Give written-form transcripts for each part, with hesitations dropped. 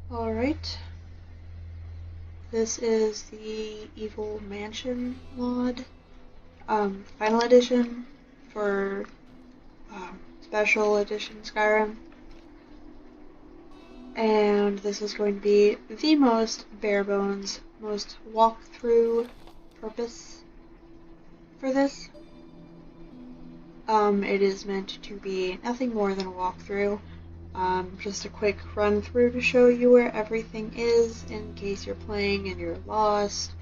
Alright, this is the Evil Mansion mod, final edition for special edition Skyrim, and this is going to be the most bare bones, most walkthrough purpose for this. It is meant to be nothing more than a walkthrough. Just a quick run through to show you where everything is in case you're playing and you're lost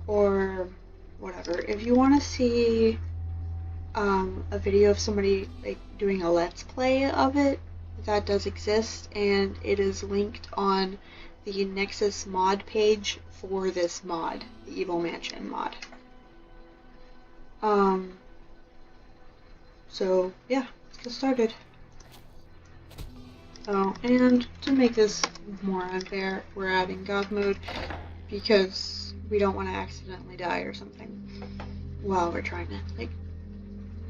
or whatever. If you want to see a video of somebody like doing a let's play of it, that does exist, and it is linked on the Nexus mod page for this mod, the Evil Mansion mod. So yeah, let's get started. Oh, and to make this more unfair, we're adding God mode because we don't want to accidentally die or something while we're trying to, like,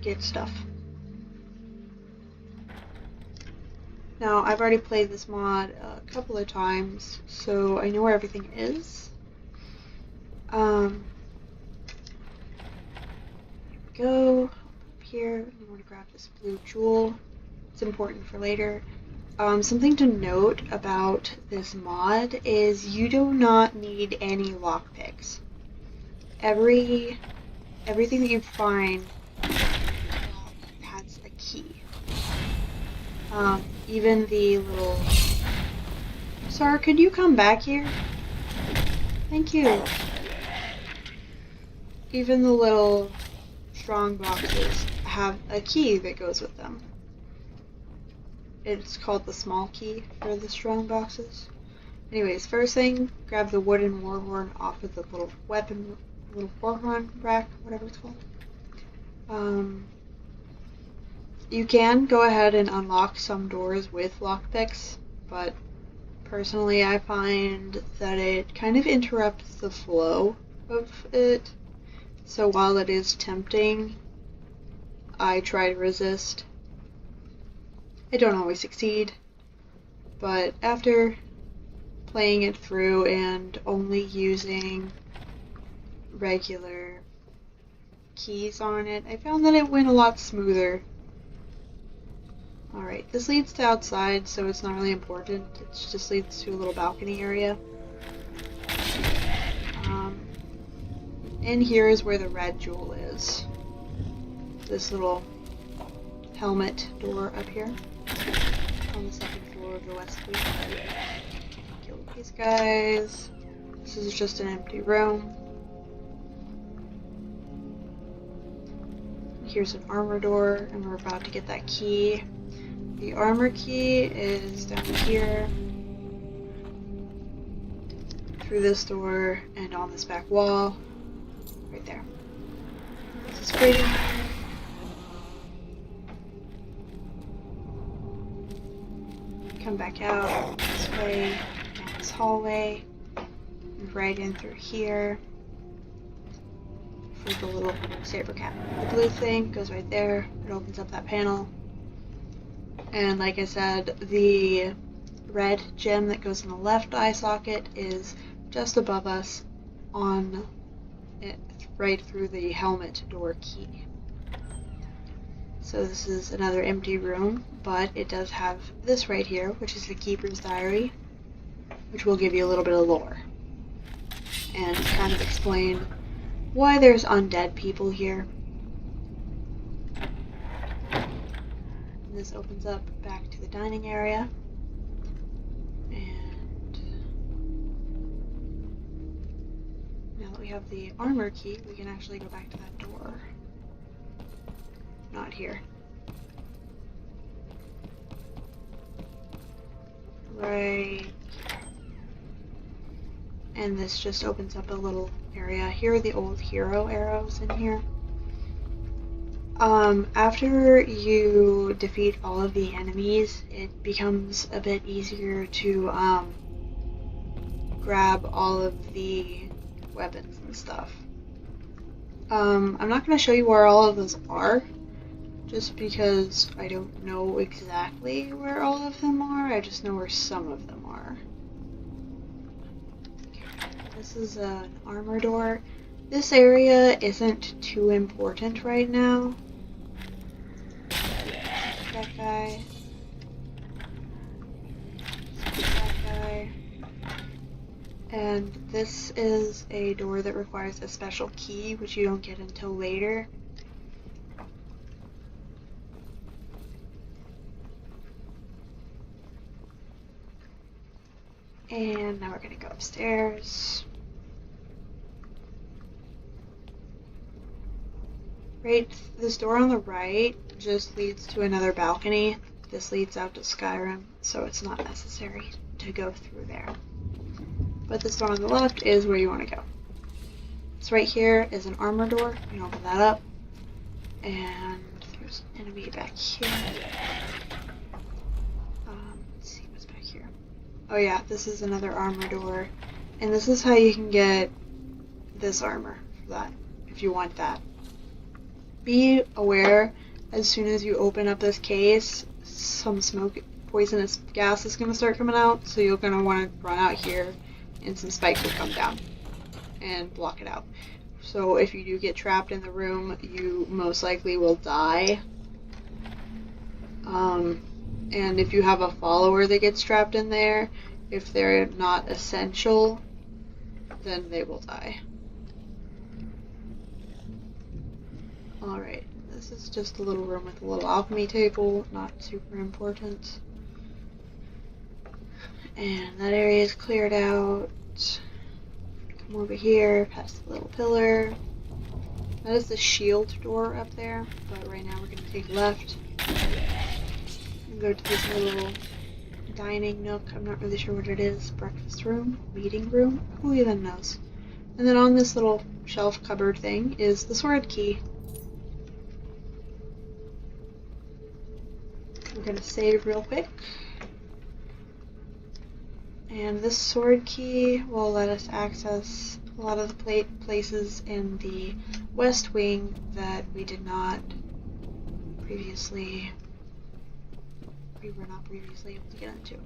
get stuff. Now, I've already played this mod a couple of times, so I know where everything is. Here we go. Up here, you want to grab this blue jewel. It's important for later. Something to note about this mod is you do not need any lockpicks. Everything that you find has a key. Even the little... Sir, could you come back here? Thank you. Even the little strong boxes have a key that goes with them. It's called the small key for the strong boxes. Anyways, first thing, grab the wooden warhorn off of the little warhorn rack, whatever it's called. You can go ahead and unlock some doors with lockpicks, but personally I find that it kind of interrupts the flow of it. So while it is tempting, I try to resist. I don't always succeed, but after playing it through and only using regular keys on it, I found that it went a lot smoother. Alright, this leads to outside, so it's not really important. It just leads to a little balcony area. And here is where the red jewel is. This little helmet door up here. On the second floor of the west wing. Kill these guys. This is just an empty room. Here's an armor door, and we're about to get that key. The armor key is down here, through this door, and on this back wall, right there. This is great. Come back out this way, down this hallway, and right in through here for the little saber cap. The blue thing goes right there. It opens up that panel. And like I said, the red gem that goes in the left eye socket is just above us on it, right through the helmet door key. So this is another empty room, but it does have this right here, which is the Keeper's Diary, which will give you a little bit of lore and kind of explain why there's undead people here. And this opens up back to the dining area, and now that we have the armor key, we can actually go back to that door. Not here. Right here. And this just opens up a little area. Here are the old hero arrows in here. After you defeat all of the enemies, it becomes a bit easier to grab all of the weapons and stuff. I'm not going to show you where all of those are, just because I don't know exactly where all of them are. I just know where some of them are. This is an armor door. This area isn't too important right now. That guy. That guy. And this is a door that requires a special key, which you don't get until later. And now we're gonna go upstairs. Right, this door on the right just leads to another balcony. This leads out to Skyrim, so it's not necessary to go through there. But this door on the left is where you want to go. So right here is an armor door. You can open that up. And there's an enemy back here. Let's see what's back here. Oh yeah, this is another armor door. And this is how you can get this armor for that, if you want that. Be aware, as soon as you open up this case, some poisonous gas is going to start coming out, so you're going to want to run out here, and some spikes will come down and block it out. So if you do get trapped in the room, you most likely will die. And if you have a follower that gets trapped in there, if they're not essential, then they will die. Alright, this is just a little room with a little alchemy table, not super important. And that area is cleared out. Come over here, past the little pillar. That is the shield door up there, but right now we're going to take left. And go to this little dining nook. I'm not really sure what it is. Breakfast room? Meeting room? Who even knows? And then on this little shelf cupboard thing is the sword key. We're going to save real quick. And this sword key will let us access a lot of the places in the West Wing that we were not previously able to get into.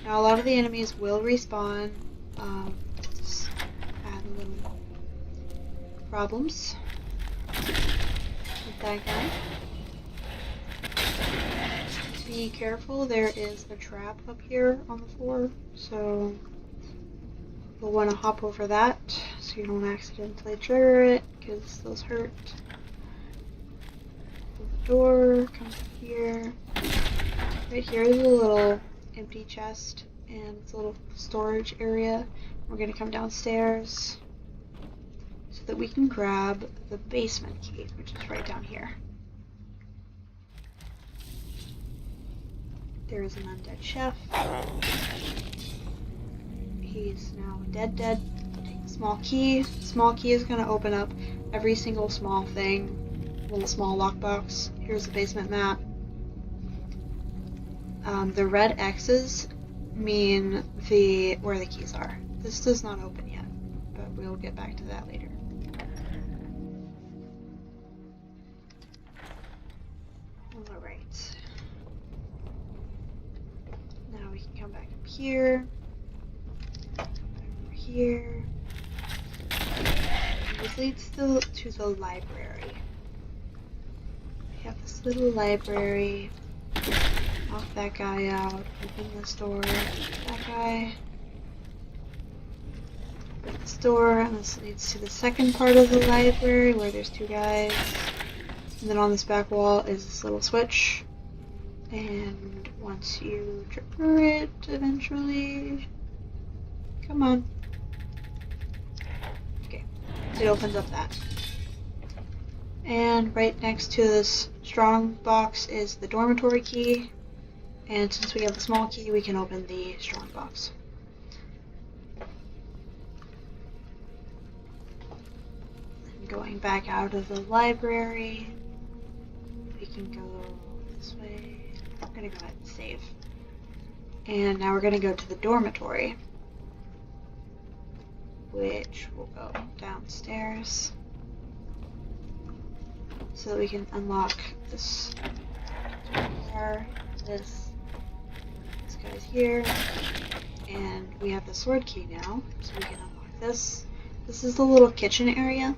Now a lot of the enemies will respawn, just add a little problems with that guy. Be careful, there is a trap up here on the floor, so you'll want to hop over that so you don't accidentally trigger it, because those hurt. The door comes here. Right here is a little empty chest, and it's a little storage area. We're going to come downstairs so that we can grab the basement key, which is right down here. There is an undead chef. He's now dead. Take the small key. The small key is going to open up every single small thing. Little small lockbox. Here's the basement map. The red X's mean where the keys are. This does not open yet, but we'll get back to that later. Alright. Now we can come back up here. Over here. And this leads to the library. We have this little library. Knock that guy out. Open this door. That guy. Open this door, and this leads to the second part of the library where there's two guys. And then on this back wall is this little switch. And once you trigger it, eventually... Come on. Okay. It opens up that. And right next to this strong box is the dormitory key. And since we have the small key, we can open the strong box. And going back out of the library, we can go this way. I'm gonna go ahead and save. And now we're gonna go to the dormitory, which will go downstairs so that we can unlock this door, this guy's here, And we have the sword key now, so we can unlock this. This is the little kitchen area.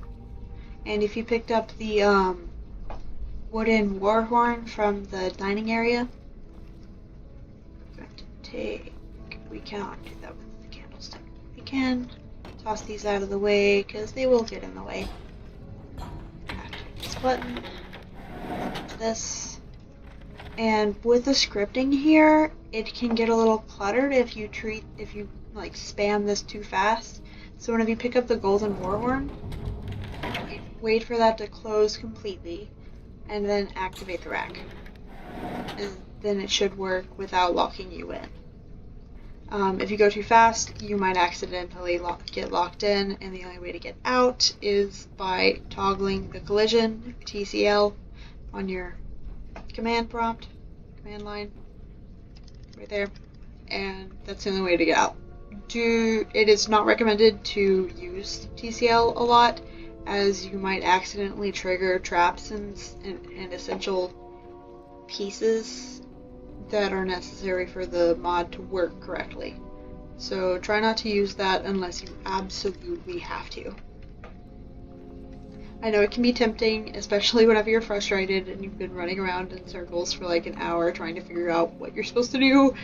And if you picked up the wooden war horn from the dining area, we're going to take... We cannot do that with the candlestick. We can toss these out of the way, because they will get in the way. Activate this button. This. And with the scripting here, it can get a little cluttered if you like spam this too fast. So whenever you pick up the golden warhorn, wait for that to close completely, and then activate the rack. And then it should work without locking you in. If you go too fast, you might accidentally get locked in, and the only way to get out is by toggling the collision, TCL, on your command line, right there, and that's the only way to get out. It is not recommended to use TCL a lot, as you might accidentally trigger traps and essential pieces that are necessary for the mod to work correctly. So try not to use that unless you absolutely have to. I know it can be tempting, especially whenever you're frustrated and you've been running around in circles for like an hour trying to figure out what you're supposed to do,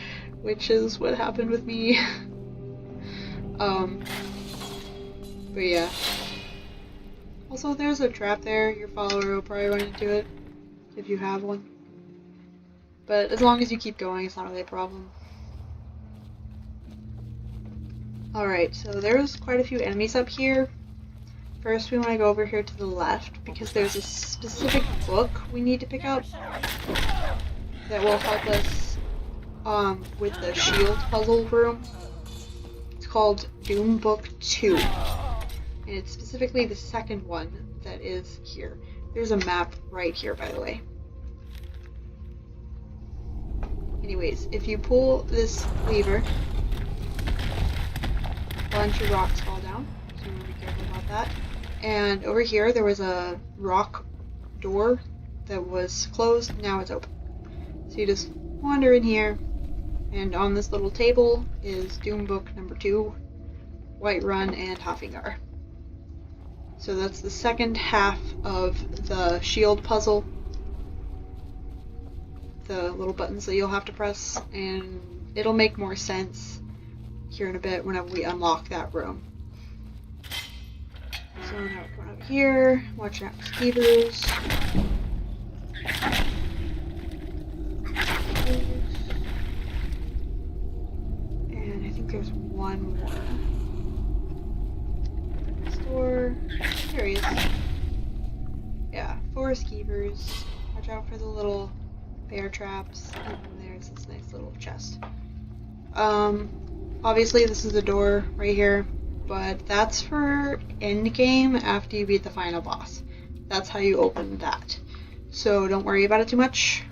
which is what happened with me. But yeah. Also, there's a trap there. Your follower will probably run into it if you have one. But as long as you keep going, it's not really a problem. Alright, so there's quite a few enemies up here. First, we want to go over here to the left because there's a specific book we need to pick up that will help us with the shield puzzle room. It's called Doom Book 2, and it's specifically the second one that is here. There's a map right here, by the way. Anyways, if you pull this lever, a bunch of rocks fall down, so you want to be careful about that. And over here, there was a rock door that was closed, now it's open. So you just wander in here, and on this little table is Doom Book number 2, Whiterun, and Hoffingar. So that's the second half of the shield puzzle. The little buttons that you'll have to press, and it'll make more sense here in a bit whenever we unlock that room. So now we're going over here, watching out for skeevers. And I think there's one more. This door. There he is. Yeah, 4 skeevers. Watch out for the little bear traps. And there's this nice little chest. Obviously this is the door right here, but that's for endgame after you beat the final boss. That's how you open that. So don't worry about it too much.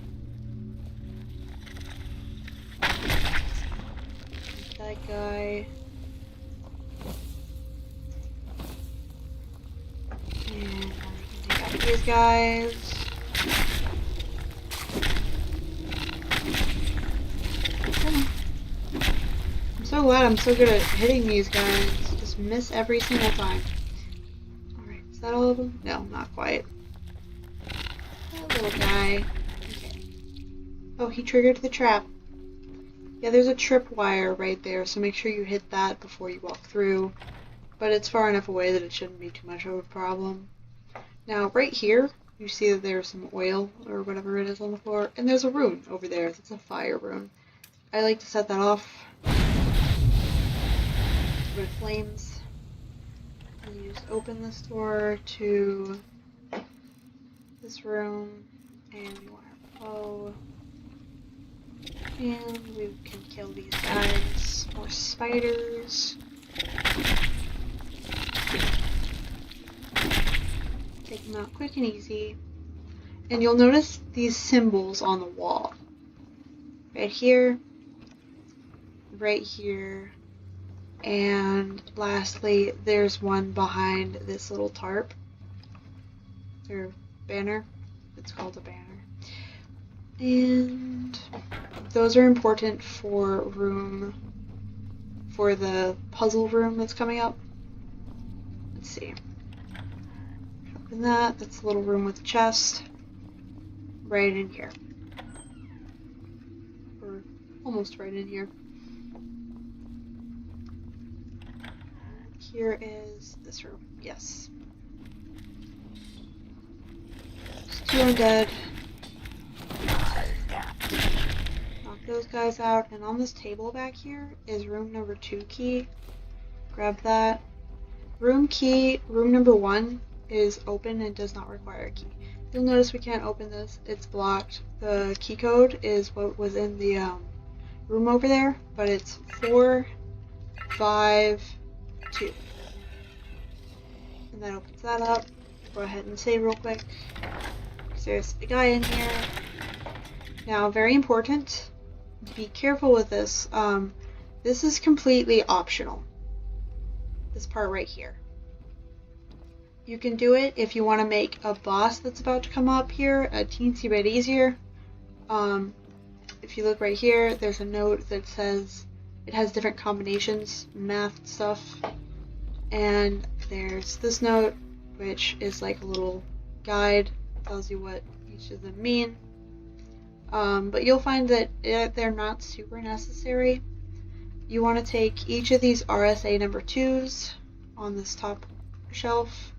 That guy. And now we can take out these guys. I'm so glad I'm so good at hitting these guys. Just miss every single time. Alright, is that all of them? No, not quite. That little guy. Okay. Oh, he triggered the trap. Yeah, there's a tripwire right there, so make sure you hit that before you walk through. But it's far enough away that it shouldn't be too much of a problem. Now, right here, you see that there's some oil or whatever it is on the floor, and there's a rune over there. It's a fire rune. I like to set that off with flames. And you just open this door to this room, and you want our bow. And we can kill these guys. More spiders. Take them out quick and easy. And you'll notice these symbols on the wall. Right here. Right here. And lastly, there's one behind this little tarp. Or banner. It's called a banner. And those are important for room for the puzzle room that's coming up. Let's see. Open that. That's a little room with a chest. Right in here. Or almost right in here. Here is this room. Yes. There's 2 undead. Knock those guys out. And on this table back here is room number 2 key. Grab that. Room number 1 is open and does not require a key. You'll notice we can't open this. It's blocked. The key code is what was in the room over there, but it's 4, 5, 2. And that opens that up. Go ahead and save real quick. There's a guy in here. Now, very important, be careful with this. This is completely optional. This part right here. You can do it if you want to make a boss that's about to come up here a teensy bit easier. If you look right here, there's a note that says it has different combinations, math stuff. And there's this note, which is like a little guide, tells you what each of them mean. But you'll find that they're not super necessary. You want to take each of these RSA number 2s on this top shelf,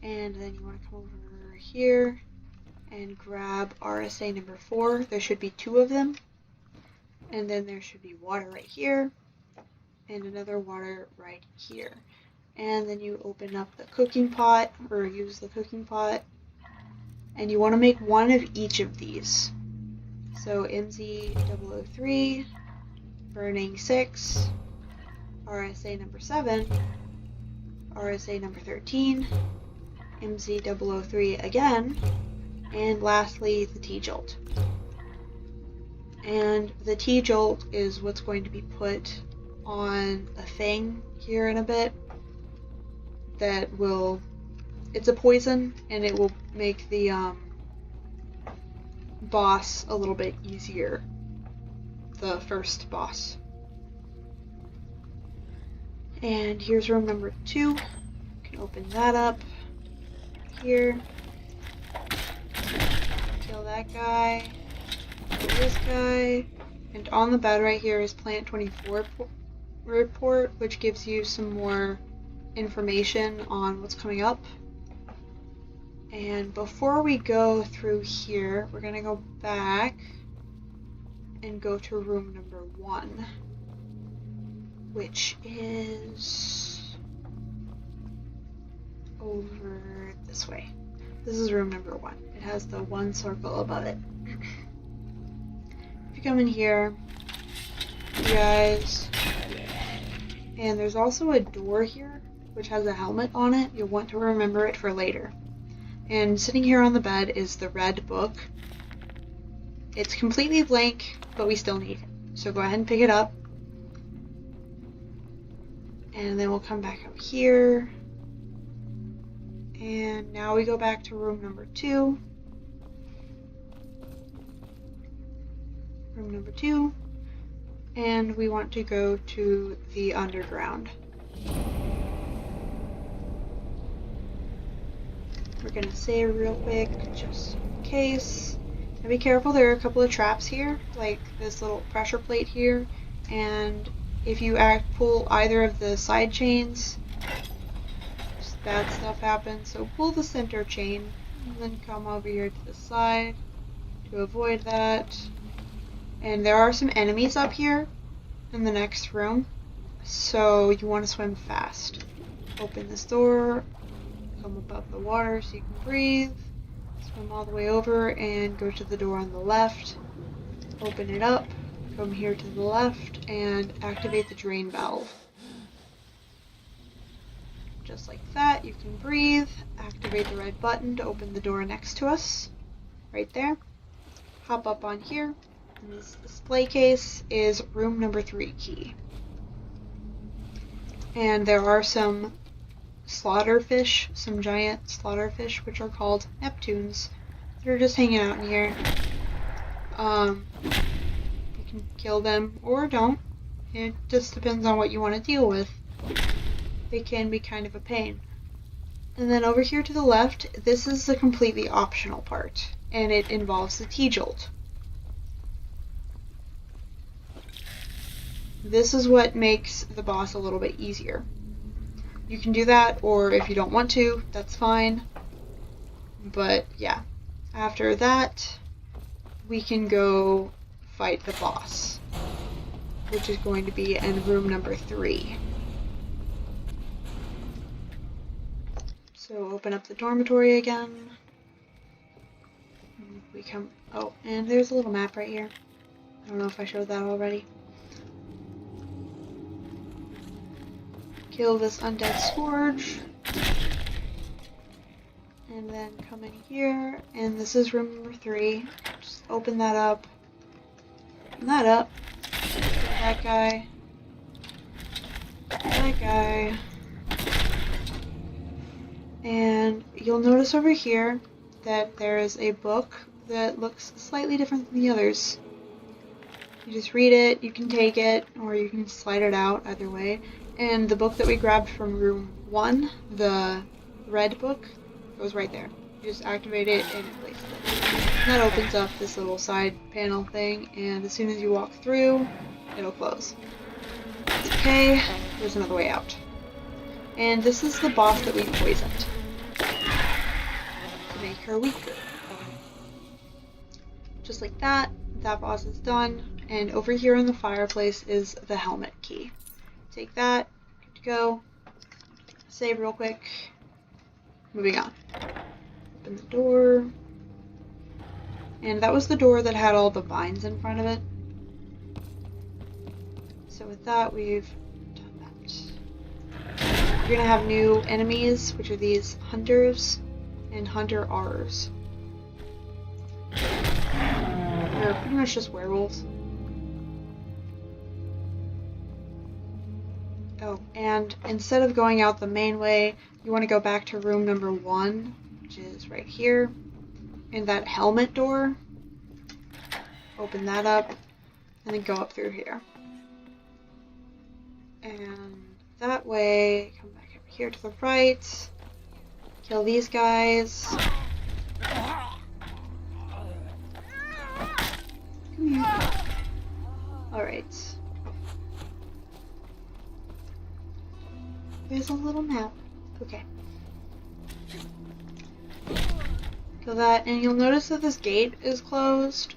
and then you want to come over here and grab RSA number 4. There should be 2 of them, and then there should be water right here and another water right here. And then you open up the cooking pot, or use the cooking pot, and you want to make one of each of these. So MZ003, burning 6, RSA number 7, RSA number 13, MZ003 again, and lastly the T-Jolt. And the T-Jolt is what's going to be put on a thing here in a bit that will, it's a poison, and it will make the boss a little bit easier, the first boss. And here's room number 2. You can open that up here, kill that guy, kill this guy, and on the bed right here is Plant 24 report, which gives you some more information on what's coming up. And before we go through here, we're gonna go back and go to room number 1, which is over this way. This is room number 1. It has the 1 circle above it. If you come in here, you guys, and there's also a door here which has a helmet on it. You'll want to remember it for later. And sitting here on the bed is the red book. It's completely blank, but we still need it. So go ahead and pick it up. And then we'll come back out here. And now we go back to room number 2. Room number 2. And we want to go to the underground. We're gonna save real quick, just in case. And be careful, there are a couple of traps here, like this little pressure plate here, and if you pull either of the side chains, just bad stuff happens. So pull the center chain, and then come over here to the side to avoid that. And there are some enemies up here in the next room, so you want to swim fast. Open this door, come above the water so you can breathe, swim all the way over and go to the door on the left, open it up, come here to the left and activate the drain valve. Just like that, you can breathe, activate the red button to open the door next to us, right there. Hop up on here, and this display case is room number 3 key. And there are some slaughterfish, some giant slaughterfish, which are called Neptunes. They're just hanging out in here. You can kill them or don't. It just depends on what you want to deal with. They can be kind of a pain. And then over here to the left, this is the completely optional part, and it involves the T-jolt. This is what makes the boss a little bit easier. You can do that, or if you don't want to, that's fine. But yeah, after that, we can go fight the boss, which is going to be in room number 3. So open up the dormitory again. We come, oh, and there's a little map right here. I don't know if I showed that already. Kill this undead scourge. And then come in here, and this is room number 3. Just open that up. Open that up. That guy. That guy. And you'll notice over here that there is a book that looks slightly different than the others. You just read it, you can take it, or you can slide it out, either way. And the book that we grabbed from room 1, the red book, goes right there. You just activate it and it places it. And that opens up this little side panel thing, and as soon as you walk through, it'll close. Okay, there's another way out. And this is the boss that we poisoned to make her weaker. Just like that, that boss is done. And over here in the fireplace is the helmet key. Take that, good to go. Save real quick. Moving on. Open the door. And that was the door that had all the vines in front of it. So with that, we've done that. You're gonna have new enemies, which are these hunters and hunter R's. They're pretty much just werewolves. Oh, and instead of going out the main way, you want to go back to room number 1, which is right here. And that helmet door, open that up, and then go up through here. And that way, come back over here to the right, kill these guys. Come here. Alright. There's a little map. Okay. Kill that, and you'll notice that this gate is closed.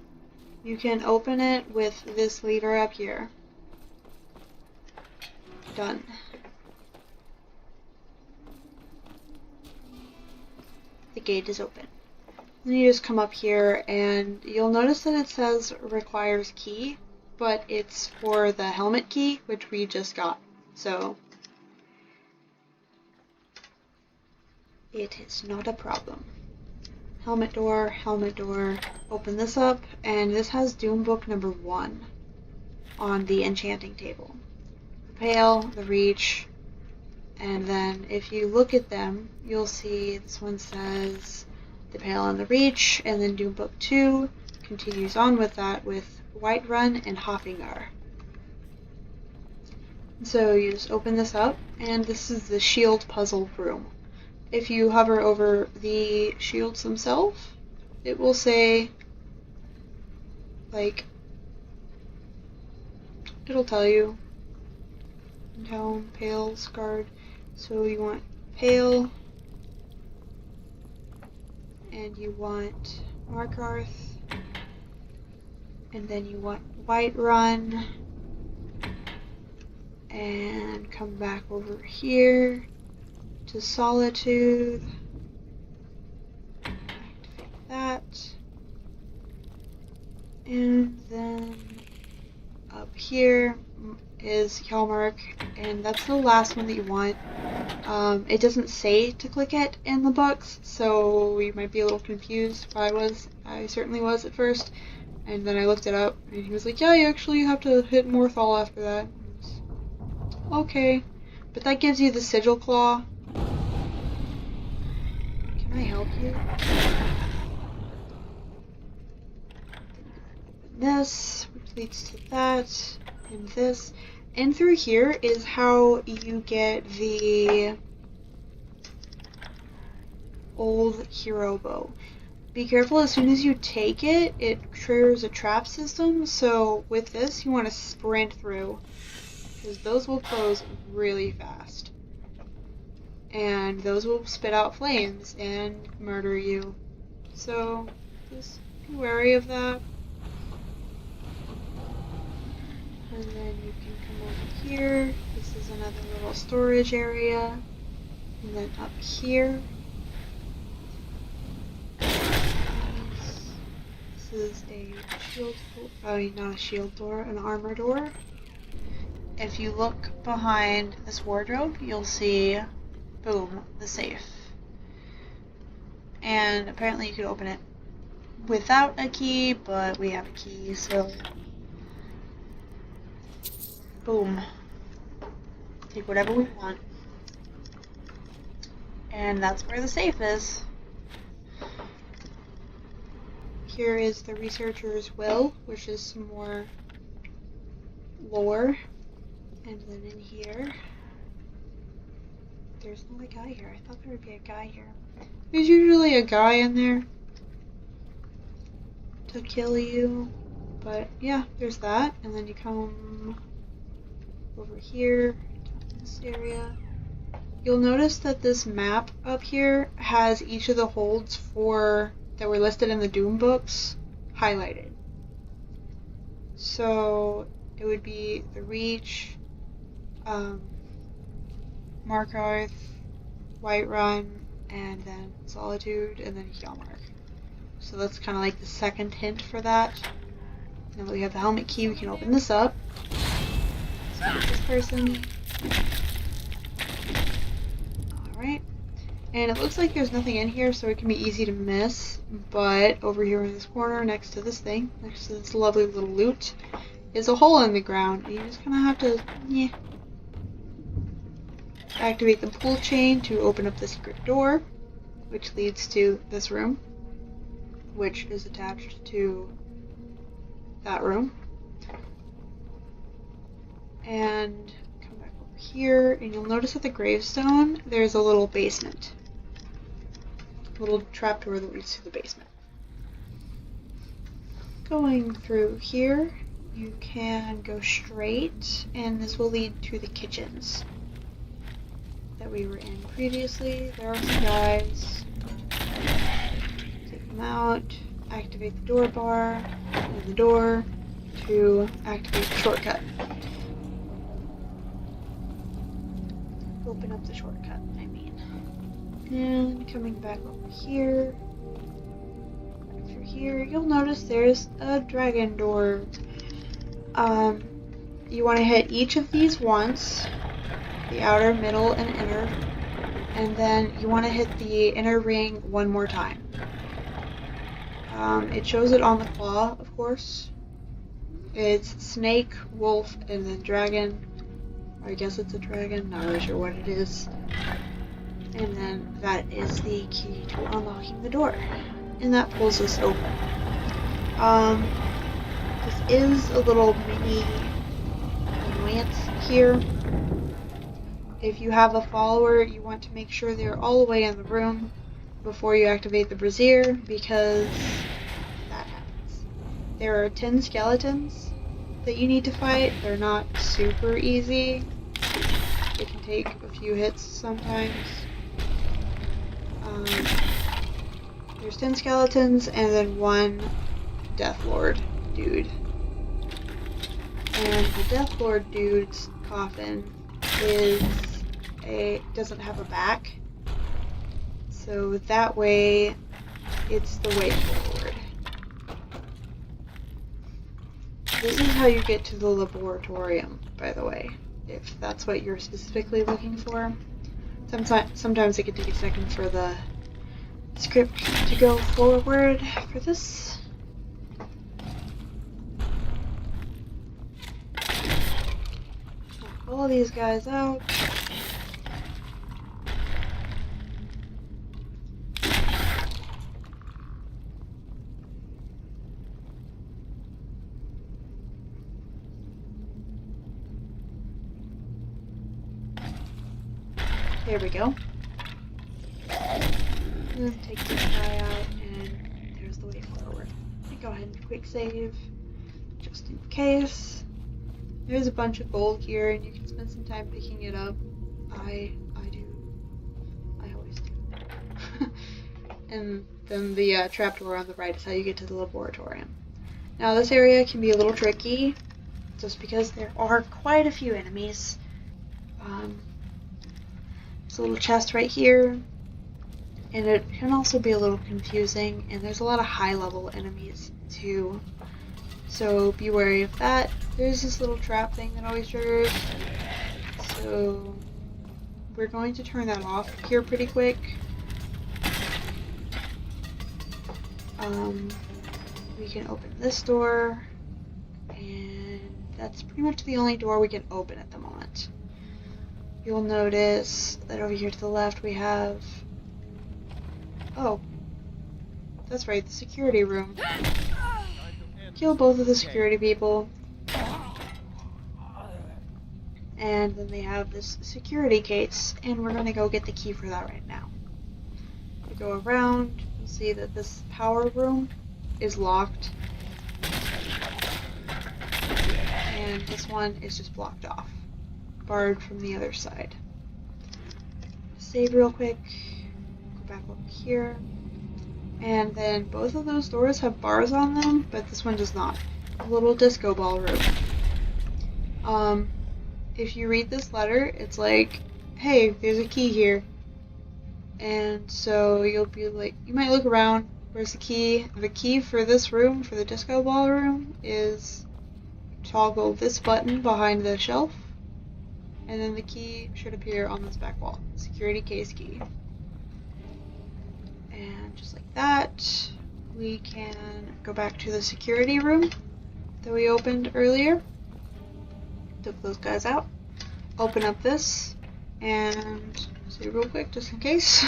You can open it with this lever up here. Done. The gate is open. Then you just come up here, and you'll notice that it says requires key, but it's for the helmet key, which we just got. So it is not a problem. Helmet door, open this up, and this has Doom Book number 1 on the enchanting table. The Pale, the Reach, and then if you look at them, you'll see this one says the Pale and the Reach, and then Doom Book 2 continues on with that with Whiterun and Hoffingar. So you just open this up, and this is the shield puzzle room. If you hover over the shields themselves, it will say, like, it'll tell you, Town, Pale, Scarred. So you want Pale, and you want Markarth, and then you want Whiterun, and come back over here to Solitude, activate that, and then up here is Hjalmark, and that's the last one that you want. It doesn't say to click it in the books, so you might be a little confused. I certainly was at first, and then I looked it up, and he was like, yeah, you actually have to hit Morthal after that. Okay, but that gives you the Sigil Claw. Can I help you? This, which leads to that, and this. And through here is how you get the old hero bow. Be careful, as soon as you take it, it triggers a trap system, so with this you want to sprint through, because those will close really fast. And those will spit out flames and murder you. So just be wary of that. And then you can come over here. This is another little storage area. And then up here. This is a shield door, not a shield door, an armor door. If you look behind this wardrobe, you'll see, boom, the safe. And apparently you could open it without a key, but we have a key, so boom. Take whatever we want. And that's where the safe is. Here is the researcher's will, which is some more lore. And then in here, there's not a guy here. I thought there would be a guy here. There's usually a guy in there to kill you. But yeah, there's that. And then you come over here to this area. You'll notice that this map up here has each of the holds that were listed in the Doom books highlighted. So it would be the Reach, Markarth, Whiterun, and then Solitude, and then Hjalmark. So that's kind of like the second hint for that. Now that we have the helmet key, we can open this up. Let's get this person. Alright. And it looks like there's nothing in here, so it can be easy to miss. But over here in this corner, next to this thing, next to this lovely little loot, is a hole in the ground. You just kind of have to, activate the pull chain to open up the secret door, which leads to this room, which is attached to that room. And come back over here, and you'll notice at the gravestone, there's a little basement. A little trapdoor that leads to the basement. Going through here, you can go straight, and this will lead to the kitchens that we were in previously. There are some guys. Take them out, activate the door bar, and the door to activate the shortcut. Open up the shortcut, I mean. And coming back over here, back through here, you'll notice there's a dragon door. You want to hit each of these once, the outer, middle, and inner, and then you want to hit the inner ring one more time. It shows it on the claw, of course. It's snake, wolf, and then dragon. I guess it's a dragon, not really sure what it is. And then that is the key to unlocking the door. And that pulls us open. This is a little mini annoyance here. If you have a follower, you want to make sure they're all the way in the room before you activate the brazier, because that happens. There are 10 skeletons that you need to fight. They're not super easy. It can take a few hits sometimes. There's 10 skeletons and then one Deathlord dude. And the Deathlord dude's coffin doesn't have a back. So that way, it's the way forward. This is how you get to the laboratorium, by the way, if that's what you're specifically looking for. Sometimes it can take a second for the script to go forward for this. Knock all these guys out. There we go. And then take this guy out, and there's the way forward. Go ahead and quick save, just in case. There's a bunch of gold here, and you can spend some time picking it up. I do. I always do. And then the trapdoor on the right is how you get to the laboratorium. Now this area can be a little tricky, just because there are quite a few enemies. There's a little chest right here, and it can also be a little confusing, and there's a lot of high-level enemies too, so be wary of that. There's this little trap thing that always triggers, so we're going to turn that off here pretty quick. We can open this door, and that's pretty much the only door we can open at the moment. You'll notice that over here to the left we have, oh, that's right, the security room. Kill both of the security people. And then they have this security case, and we're gonna go get the key for that right now. We go around, you'll see that this power room is locked. And this one is just blocked off, barred from the other side. Save real quick, go back over here. And then both of those doors have bars on them, but this one does not. A little disco ball room. If you read this letter, it's like, hey, there's a key here. And so you'll be like, you might look around, where's the key? The key for this room, for the disco ball room, is toggle this button behind the shelf. And then the key should appear on this back wall. Security case key. And just like that, we can go back to the security room that we opened earlier. Took those guys out. Open up this, and see real quick, just in case.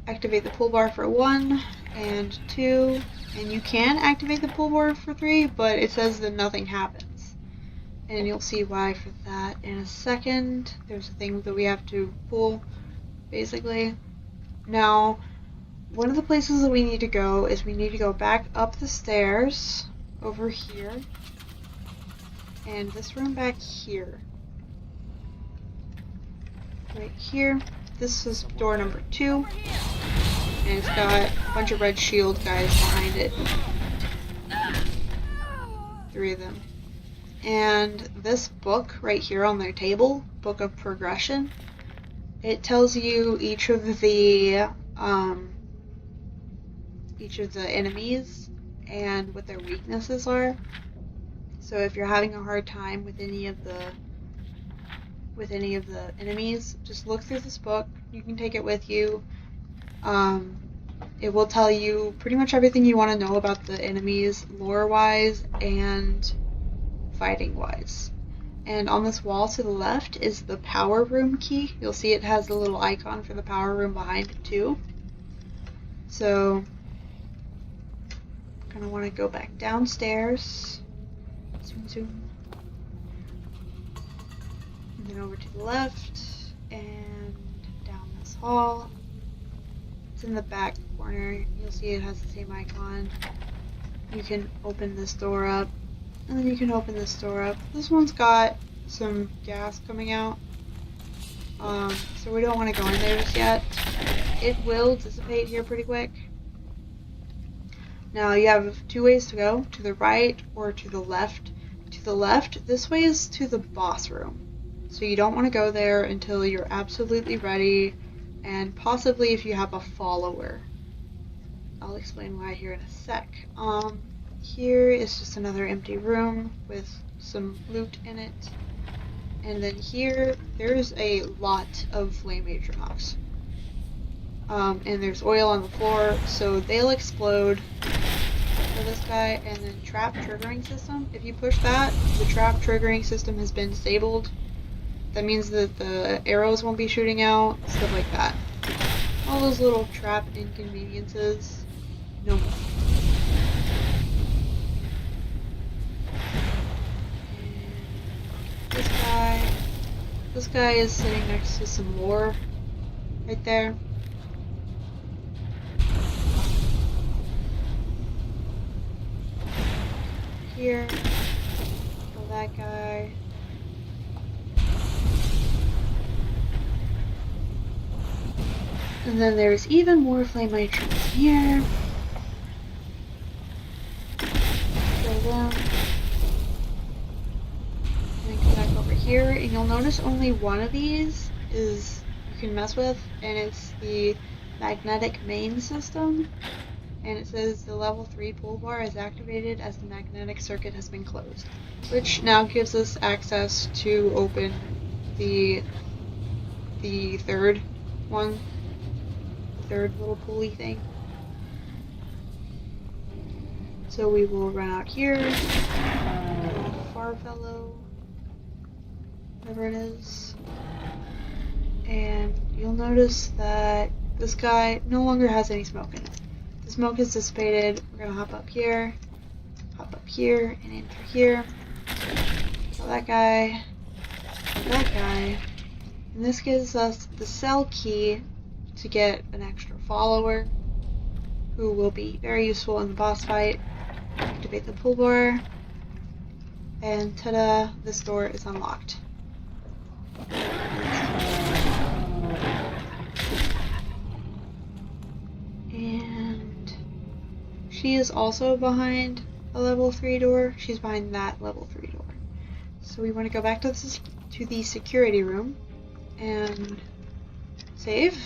Activate the pull bar for 1 and 2, and you can activate the pull bar for 3, but it says that nothing happens. And you'll see why for that in a second. There's a thing that we have to pull, basically. Now, one of the places that we need to go is we need to go back up the stairs over here, and this room back here. Right here. This is door number 2, and it's got a bunch of red shield guys behind it. 3 of them. And this book right here on their table, Book of Progression, it tells you each of the enemies and what their weaknesses are. So if you're having a hard time with any of the enemies, just look through this book. You can take it with you. It will tell you pretty much everything you want to know about the enemies, lore-wise and fighting-wise. And on this wall to the left is the power room key. You'll see it has the little icon for the power room behind it too. So, I'm gonna want to go back downstairs. Zoom, zoom. And then over to the left, and down this hall. It's in the back corner. You'll see it has the same icon. You can open this door up, and then you can open this door up. This one's got some gas coming out, so we don't want to go in there just yet. It will dissipate here pretty quick. Now you have 2 ways to go, to the right or to the left. To the left, this way is to the boss room. So you don't want to go there until you're absolutely ready, and possibly if you have a follower. I'll explain why here in a sec. Here is just another empty room with some loot in it. And then here, there's a lot of flame atriox. And there's oil on the floor, so they'll explode for this guy. And then trap triggering system. If you push that, the trap triggering system has been disabled. That means that the arrows won't be shooting out, stuff like that. All those little trap inconveniences, no more. And this guy, this guy is sitting next to some lore right there. Here, kill that guy. And then there's even more flame nitrons here. Kill them. And then come back over here, and you'll notice only one of these is you can mess with, and it's the magnetic main system. And it says the level 3 pull bar is activated as the magnetic circuit has been closed, which now gives us access to open the third one, the third little pulley thing. So we will run out here, Farfellow, whatever it is, and you'll notice that this guy no longer has any smoke in it. The smoke is dissipated. We're gonna hop up here, and in through here. Kill that guy, and this gives us the cell key to get an extra follower, who will be very useful in the boss fight. Activate the pull bar, and ta-da! This door is unlocked. And she is also behind a level 3 door. She's behind that level 3 door. So we want to go back to the security room and save.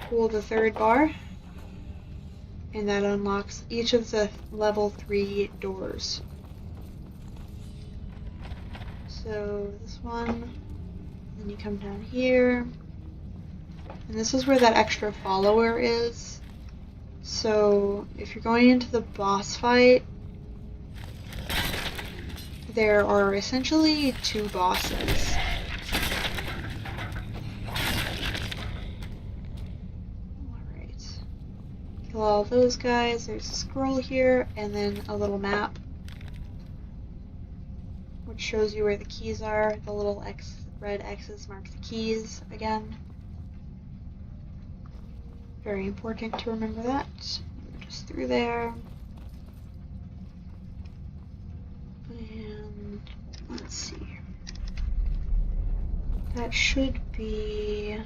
Pull the third bar, and that unlocks each of the level 3 doors. So this one, then you come down here, and this is where that extra follower is. So if you're going into the boss fight, there are essentially 2 bosses. Alright. Kill all those guys. There's a scroll here, and then a little map, which shows you where the keys are. The little red X's mark the keys again. Very important to remember that. Just through there. And let's see. That should be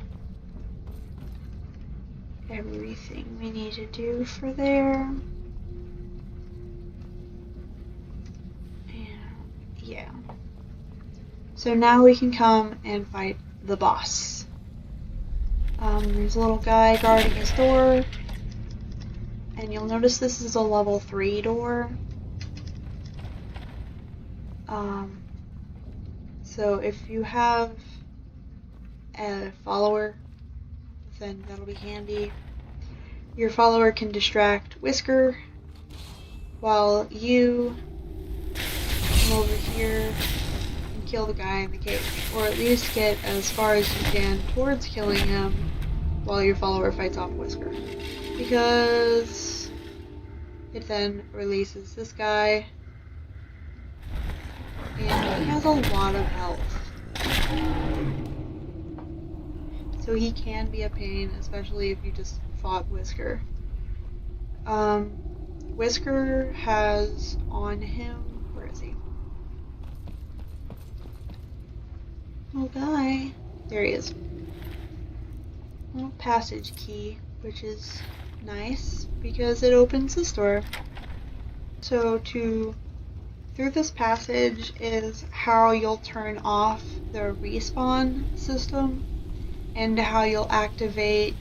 everything we need to do for there. And yeah. So now we can come and fight the boss. There's a little guy guarding his door, and you'll notice this is a level 3 door. So if you have a follower, then that'll be handy. Your follower can distract Whisker while you come over here and kill the guy in the cage, or at least get as far as you can towards killing him while your follower fights off Whisker, because it then releases this guy, and he has a lot of health, so he can be a pain, especially if you just fought Whisker. Whisker has on him, where is he? Oh, guy, there he is. Little passage key, which is nice because it opens this door. So through this passage is how you'll turn off the respawn system and how you'll activate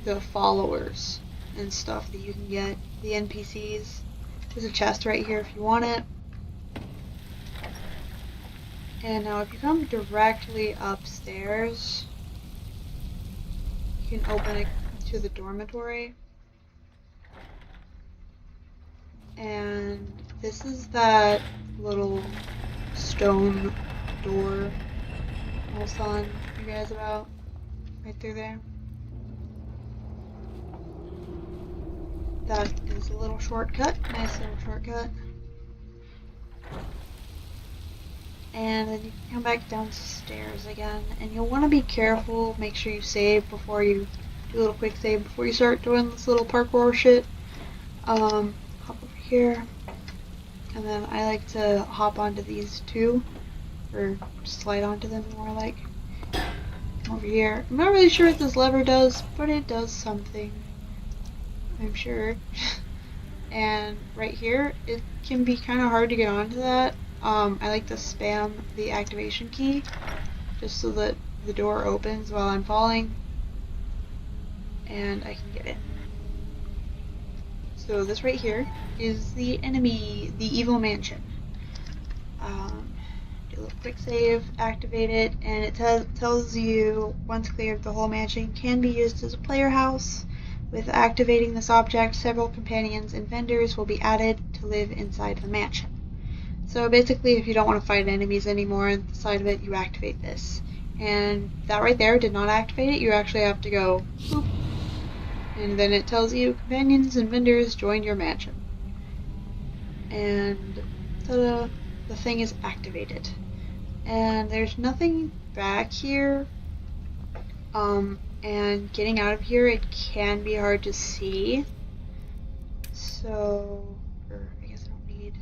the followers and stuff that you can get, the NPCs. There's a chest right here if you want it. And now if you come directly upstairs, you can open it to the dormitory. And this is that little stone door I was telling you guys about, right through there. That is a little shortcut, nice little shortcut. and then you can come back downstairs again, and you'll want to be careful, make sure you save before you do a little quick save before you start doing this little parkour shit. Hop over here, and then I like to hop onto these two, or slide onto them more like. Over here. I'm not really sure what this lever does, but it does something, I'm sure. And right here, it can be kind of hard to get onto that. I like to spam the activation key just so that the door opens while I'm falling and I can get in. So this right here is the enemy, the evil mansion. Do a little quick save, activate it, and it tells you once cleared the whole mansion can be used as a player house. With activating this object, several companions and vendors will be added to live inside the mansion. So basically, if you don't want to fight enemies anymore on the side of it, you activate this. And that right there did not activate it. You actually have to go boop, and then it tells you companions and vendors join your mansion. And ta-da, the thing is activated. And there's nothing back here. And getting out of here, it can be hard to see. So, or I guess I don't need.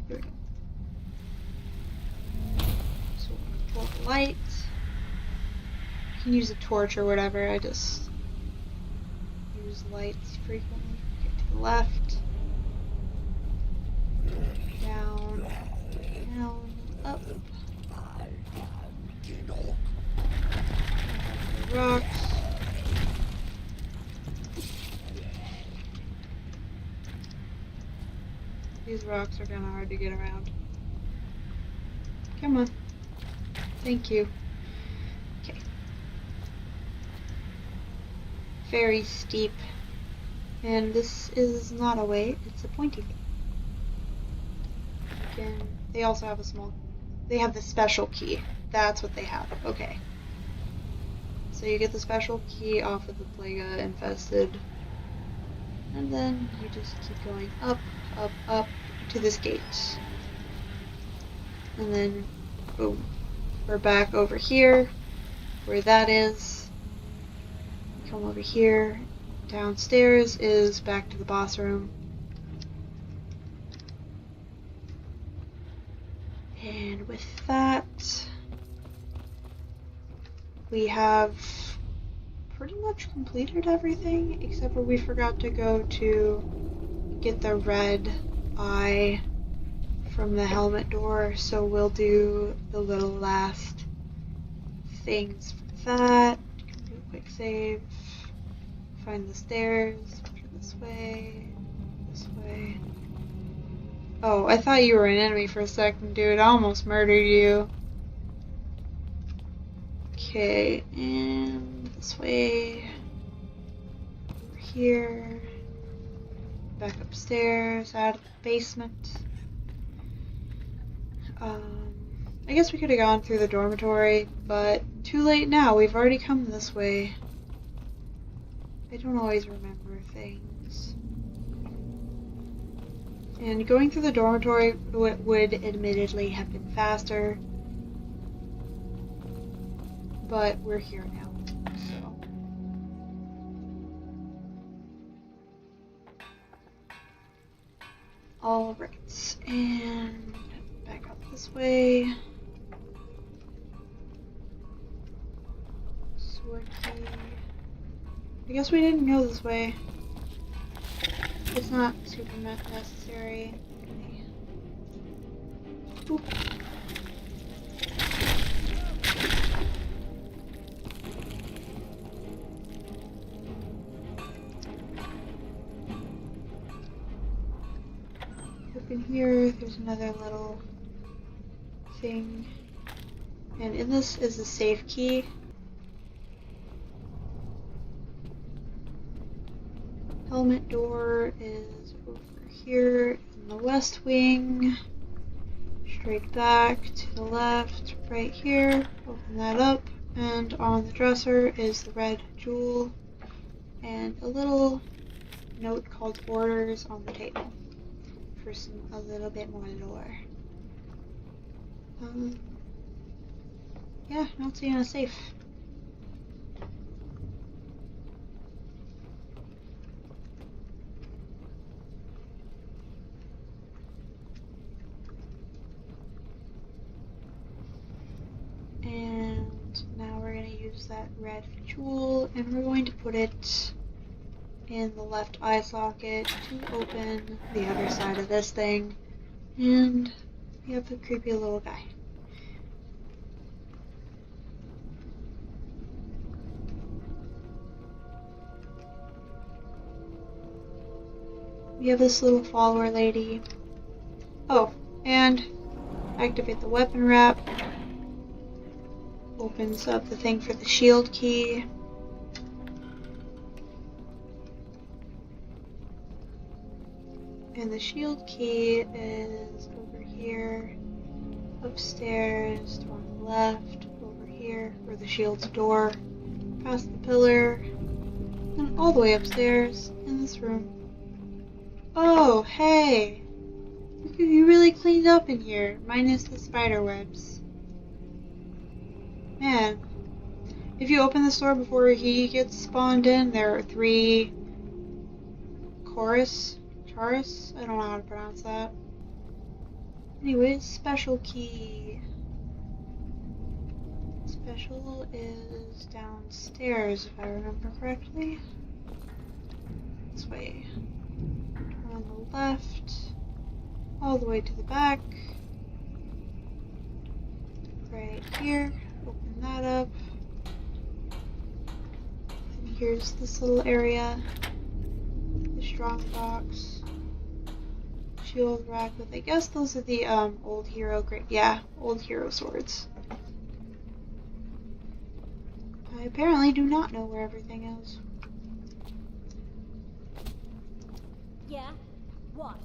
Here we go. So we'll pull the light. You can use a torch or whatever. I just use lights frequently. Get to the left. Down. Down. Up. Rocks. These rocks are kind of hard to get around. Come on. Thank you. Okay. Very steep. And this is not a way, it's a pointy thing. Again, they also have they have the special key. That's what they have. Okay. So you get the special key off of the Plaga Infested, and then you just keep going up, up, up to this gate. And then, boom, we're back over here, where that is. Come over here. Downstairs is back to the boss room. And with that, we have pretty much completed everything, except for we forgot to go to get the red eye from the helmet door, so we'll do the little last things for that. Do a quick save, find the stairs, this way, this way. Oh, I thought you were an enemy for a second, dude. I almost murdered you. Okay, and this way, over here, back upstairs, out of the basement. I guess we could have gone through the dormitory, but too late now, we've already come this way. I don't always remember things. And going through the dormitory would admittedly have been faster, but we're here now, so. Alright, and back up this way. Sword key. I guess we didn't go this way. It's not super necessary. Boop. In here, there's another little thing, and in this is the safe key. Helmet door is over here in the west wing, straight back to the left, right here, open that up, and on the dresser is the red jewel, and a little note called orders on the table. For a little bit more lore. Yeah, not seeing a safe. And now we're going to use that red jewel and we're going to put it in the left eye socket to open the other side of this thing. And we have the creepy little guy. We have this little follower lady. Oh, and activate the weapon wrap. Opens up the thing for the shield key. And the shield key is over here, upstairs, to on the left, over here, where the shield's door, past the pillar, and all the way upstairs in this room. Oh, hey! You really cleaned up in here, minus the spider webs. Man, if you open this door before he gets spawned in, there are 3 Charis? I don't know how to pronounce that. Anyways, special key. Special is downstairs, if I remember correctly. This way. Turn on the left, all the way to the back. Right here, open that up. And here's this little area. The strong box. Shield rack with, I guess those are the old hero old hero swords. I apparently do not know where everything is. Yeah? What?